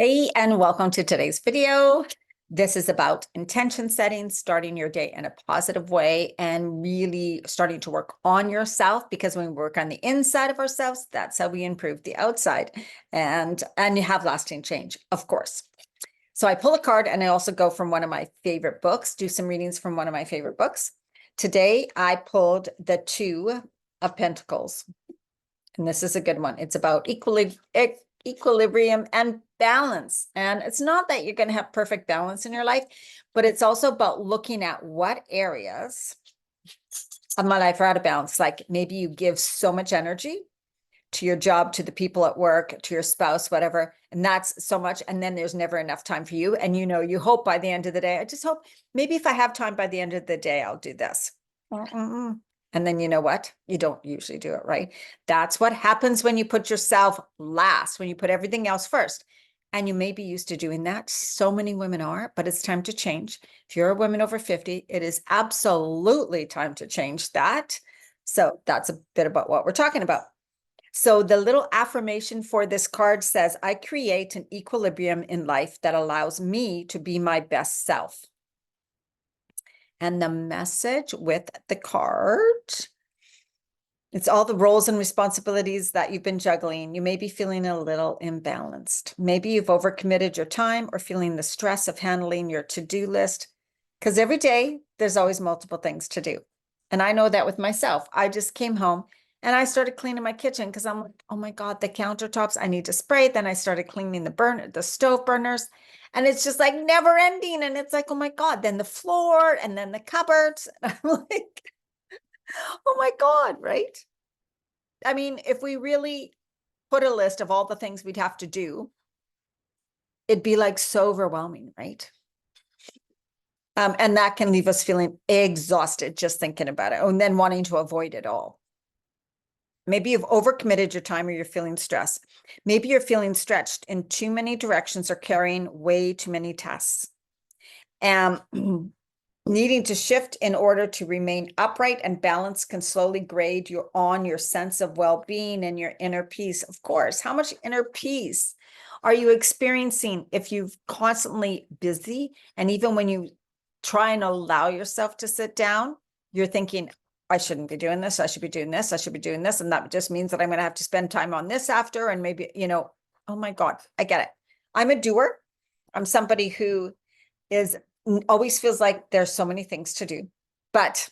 Hey, and welcome to today's video. This is about intention setting, starting your day in a positive way, and really starting to work on yourself, because when we work on the inside of ourselves, that's how we improve the outside and you have lasting change, of course. So I pull a card and I also go from one of my favorite books, do some readings from one of my favorite books. Today I pulled the Two of Pentacles. And this is a good one. It's about equilibrium and balance. And it's not that you're going to have perfect balance in your life, but it's also about looking at what areas of my life are out of balance. Like maybe you give so much energy to your job, to the people at work, to your spouse, whatever, and that's so much. And then there's never enough time for you. And you hope by the end of the day, I just hope maybe if I have time by the end of the day, I'll do this. And then you know what? You don't usually do it, right? That's what happens when you put yourself last, when you put everything else first. And you may be used to doing that. So many women are, but it's time to change. If you're a woman over 50, it is absolutely time to change that. So that's a bit about what we're talking about. So the little affirmation for this card says, I create an equilibrium in life that allows me to be my best self. And the message with the card, it's all the roles and responsibilities that you've been juggling. You may be feeling a little imbalanced. Maybe you've overcommitted your time or feeling the stress of handling your to-do list, because every day there's always multiple things to do. And I know that with myself. I just came home and I started cleaning my kitchen because I'm like, oh my God, the countertops, I need to spray. Then I started cleaning the stove burners. And it's just like never ending. And it's like, oh my God, then the floor and then the cupboards. And I'm like, oh my God, right? I mean, if we really put a list of all the things we'd have to do, it'd be like so overwhelming, right? And that can leave us feeling exhausted just thinking about it and then wanting to avoid it all. Maybe you've overcommitted your time or you're feeling stressed. Maybe you're feeling stretched in too many directions or carrying way too many tasks. And needing to shift in order to remain upright and balanced can slowly grade your sense of well-being and your inner peace. Of course, how much inner peace are you experiencing if you've constantly busy? And even when you try and allow yourself to sit down, you're thinking, I shouldn't be doing this. I should be doing this. I should be doing this. And that just means that I'm going to have to spend time on this after. And maybe, oh my God, I get it. I'm a doer. I'm somebody who always feels like there's so many things to do, but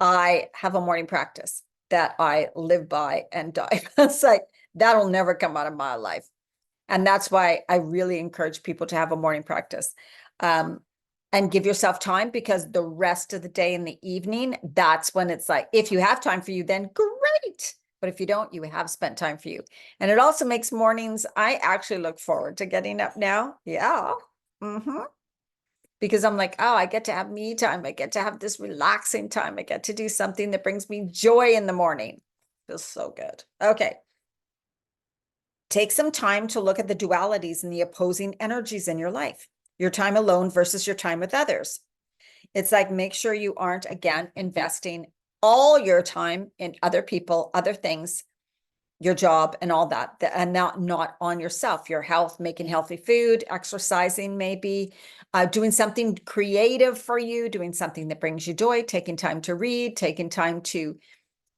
I have a morning practice that I live by and die. It's like, that'll never come out of my life. And that's why I really encourage people to have a morning practice. And give yourself time, because the rest of the day in the evening, that's when it's like, if you have time for you, then great. But if you don't, you have spent time for you. And it also makes mornings, I actually look forward to getting up now. Yeah. Because I'm like, oh, I get to have me time. I get to have this relaxing time. I get to do something that brings me joy in the morning. Feels so good. Okay. Take some time to look at the dualities and the opposing energies in your life. Your time alone versus your time with others. It's like, make sure you aren't, again, investing all your time in other people, other things, your job and all that, and not on yourself, your health, making healthy food, exercising, maybe doing something creative for you, doing something that brings you joy, taking time to read, taking time to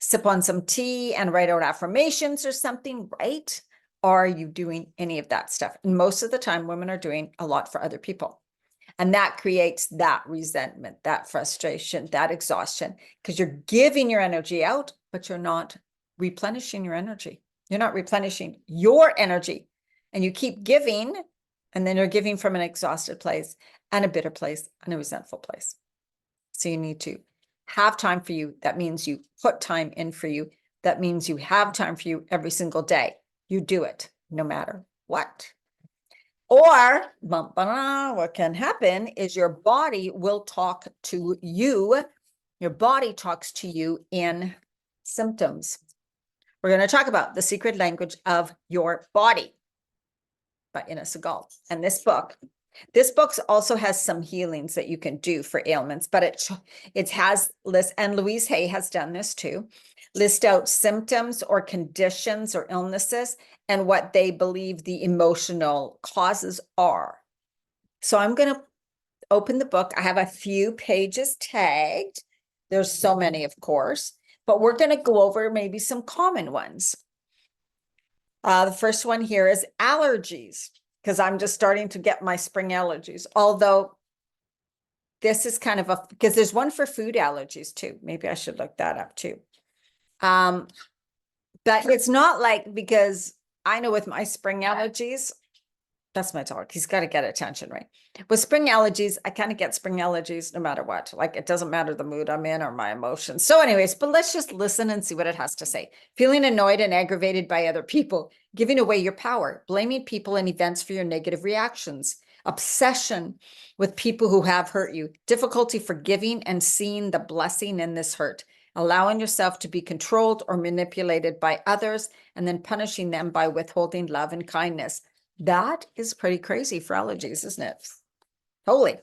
sip on some tea and write out affirmations or something, right? Are you doing any of that stuff? And most of the time, women are doing a lot for other people. And that creates that resentment, that frustration, that exhaustion, because you're giving your energy out, but you're not replenishing your energy. You're not replenishing your energy. And you keep giving, and then you're giving from an exhausted place and a bitter place and a resentful place. So you need to have time for you. That means you put time in for you. That means you have time for you every single day. You do it no matter what. Or what can happen is your body will talk to you. Your body talks to you in symptoms. We're going to talk about the secret language of your body by Ina Segal. And this book This book also has some healings that you can do for ailments, but it has lists, and Louise Hay has done this too, list out symptoms or conditions or illnesses and what they believe the emotional causes are. So I'm going to open the book. I have a few pages tagged. There's so many, of course, but we're going to go over maybe some common ones. The first one here is allergies, because I'm just starting to get my spring allergies. Although this is kind of because there's one for food allergies too. Maybe I should look that up too. But it's not like, because I know with my spring allergies, that's my dog. He's got to get attention, right? With spring allergies, I kind of get spring allergies no matter what. Like, it doesn't matter the mood I'm in or my emotions. So anyways, but let's just listen and see what it has to say. Feeling annoyed and aggravated by other people, giving away your power, blaming people and events for your negative reactions, obsession with people who have hurt you, difficulty forgiving and seeing the blessing in this hurt, allowing yourself to be controlled or manipulated by others, and then punishing them by withholding love and kindness. That is pretty crazy for allergies, isn't it? Holy.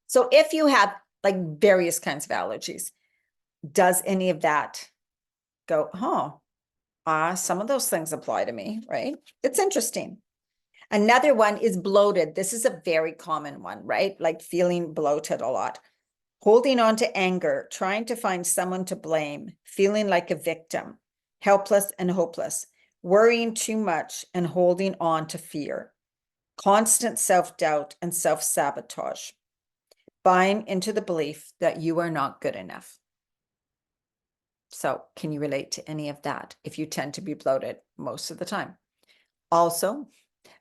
So if you have like various kinds of allergies, does any of that go, some of those things apply to me, right? It's interesting. Another one is bloated. This is a very common one, right? Like feeling bloated a lot. Holding on to anger, trying to find someone to blame, feeling like a victim, helpless and hopeless, worrying too much and holding on to fear, constant self-doubt and self-sabotage, buying into the belief that you are not good enough. So can you relate to any of that if you tend to be bloated most of the time? Also,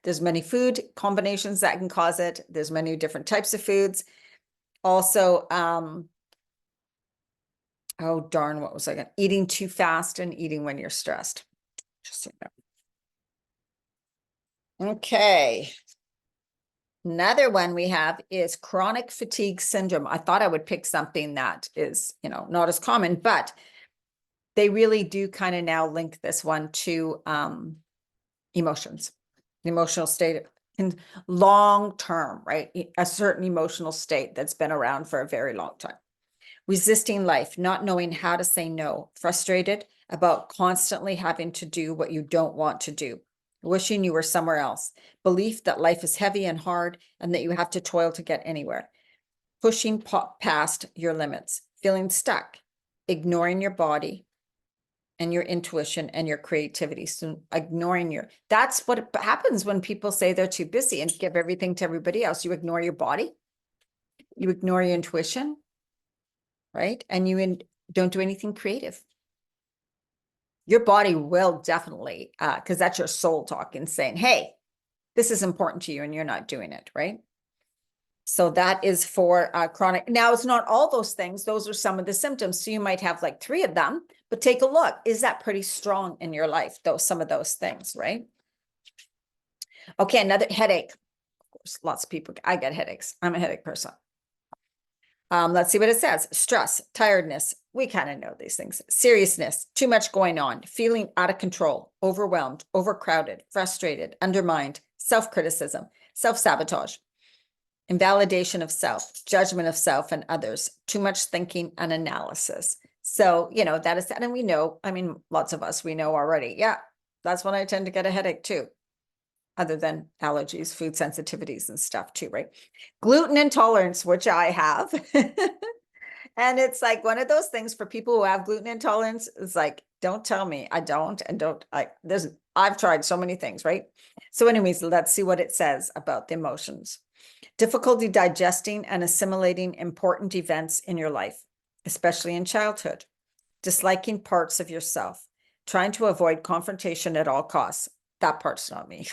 there's many food combinations that can cause it. There's many different types of foods. Also, oh darn, what was I going to, eating too fast and eating when you're stressed. Just so you know. Okay. Another one we have is chronic fatigue syndrome. I thought I would pick something that is, not as common, but they really do kind of now link this one to emotions, the emotional state and long term, right? A certain emotional state that's been around for a very long time. Resisting life, not knowing how to say no, frustrated about constantly having to do what you don't want to do, wishing you were somewhere else, belief that life is heavy and hard and that you have to toil to get anywhere, pushing past your limits, feeling stuck, ignoring your body and your intuition and your creativity. So ignoring that's what happens when people say they're too busy and give everything to everybody else. You ignore your body, you ignore your intuition, right? And you don't do anything creative. Your body will definitely, because that's your soul talking, saying, hey, this is important to you and you're not doing it, right? So that is for chronic. Now, it's not all those things. Those are some of the symptoms. So you might have like 3 of them, but take a look. Is that pretty strong in your life, though, some of those things, right? Okay, another headache. Of course, lots of people, I get headaches. I'm a headache person. Let's see what it says. Stress, tiredness. We kind of know these things. Seriousness, too much going on, feeling out of control, overwhelmed, overcrowded, frustrated, undermined, self-criticism, self-sabotage, invalidation of self, judgment of self and others, too much thinking and analysis. So, that is that. And we know, lots of us, we know already. Yeah, that's when I tend to get a headache too. Other than allergies, food sensitivities and stuff too, right? Gluten intolerance, which I have. And it's like one of those things for people who have gluten intolerance. It's like, don't tell me I don't, and I've tried so many things, right? So anyways, let's see what it says about the emotions. Difficulty digesting and assimilating important events in your life, especially in childhood. Disliking parts of yourself. Trying to avoid confrontation at all costs. That part's not me.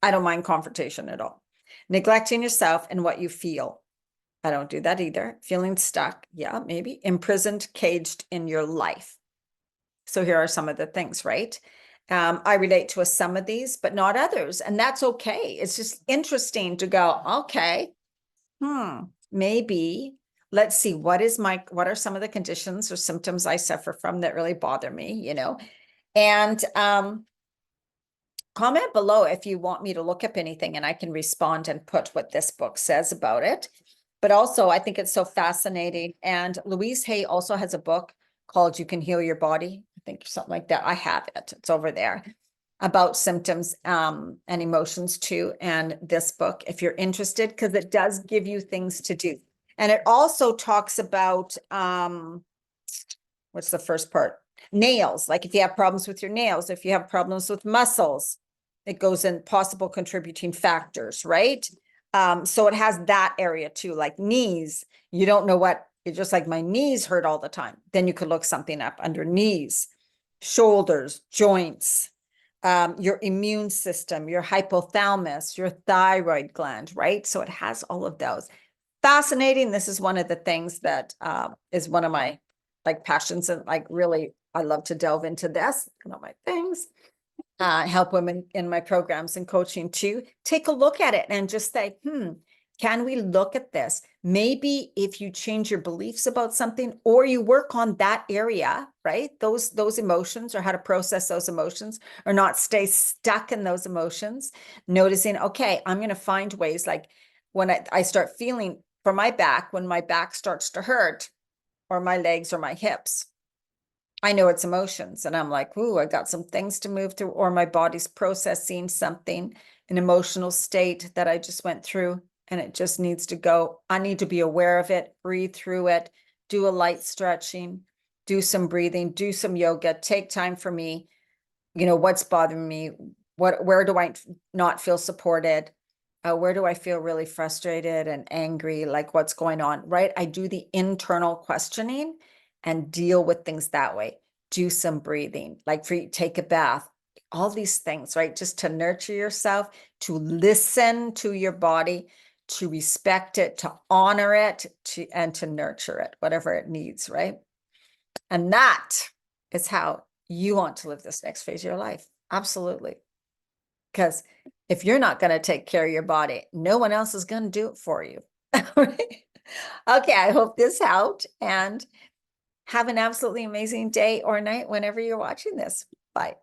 I don't mind confrontation at all. Neglecting yourself and what you feel. I don't do that either. Feeling stuck. Yeah, maybe. Imprisoned, caged in your life. So here are some of the things, right? I relate to some of these, but not others. And that's okay. It's just interesting to go, okay, maybe let's see, what are some of the conditions or symptoms I suffer from that really bother me, And comment below if you want me to look up anything and I can respond and put what this book says about it. But also, I think it's so fascinating. And Louise Hay also has a book called You Can Heal Your Body. I think something like that. I have it. It's over there about symptoms and emotions too. And this book, if you're interested, because it does give you things to do. And it also talks about what's the first part? Nails. Like if you have problems with your nails, if you have problems with muscles, it goes in possible contributing factors, right? So it has that area too, like knees. You don't know what, it's just like my knees hurt all the time. Then you could look something up under knees, shoulders, joints, your immune system, your hypothalamus, your thyroid gland, right? So it has all of those. Fascinating. This is one of the things that is one of my like passions, and like really I love to delve into this, my things. Help women in my programs and coaching to take a look at it and just say, can we look at this? Maybe if you change your beliefs about something or you work on that area, right? Those emotions, or how to process those emotions, or not stay stuck in those emotions, noticing, okay, I'm going to find ways, like when I start feeling for my back, when my back starts to hurt, or my legs or my hips, I know it's emotions, and I'm like, ooh, I got some things to move through, or my body's processing something, an emotional state that I just went through, and it just needs to go. I need to be aware of it, breathe through it, do a light stretching, do some breathing, do some yoga, take time for me. What's bothering me? Where do I not feel supported? Where do I feel really frustrated and angry? Like what's going on, right? I do the internal questioning and deal with things that way. Do some breathing, like take a bath, all these things, right? Just to nurture yourself, to listen to your body, to respect it, to honor it, and to nurture it, whatever it needs, right? And that is how you want to live this next phase of your life. Absolutely. Because if you're not going to take care of your body, no one else is going to do it for you. Okay, I hope this helped, and have an absolutely amazing day or night whenever you're watching this. Bye.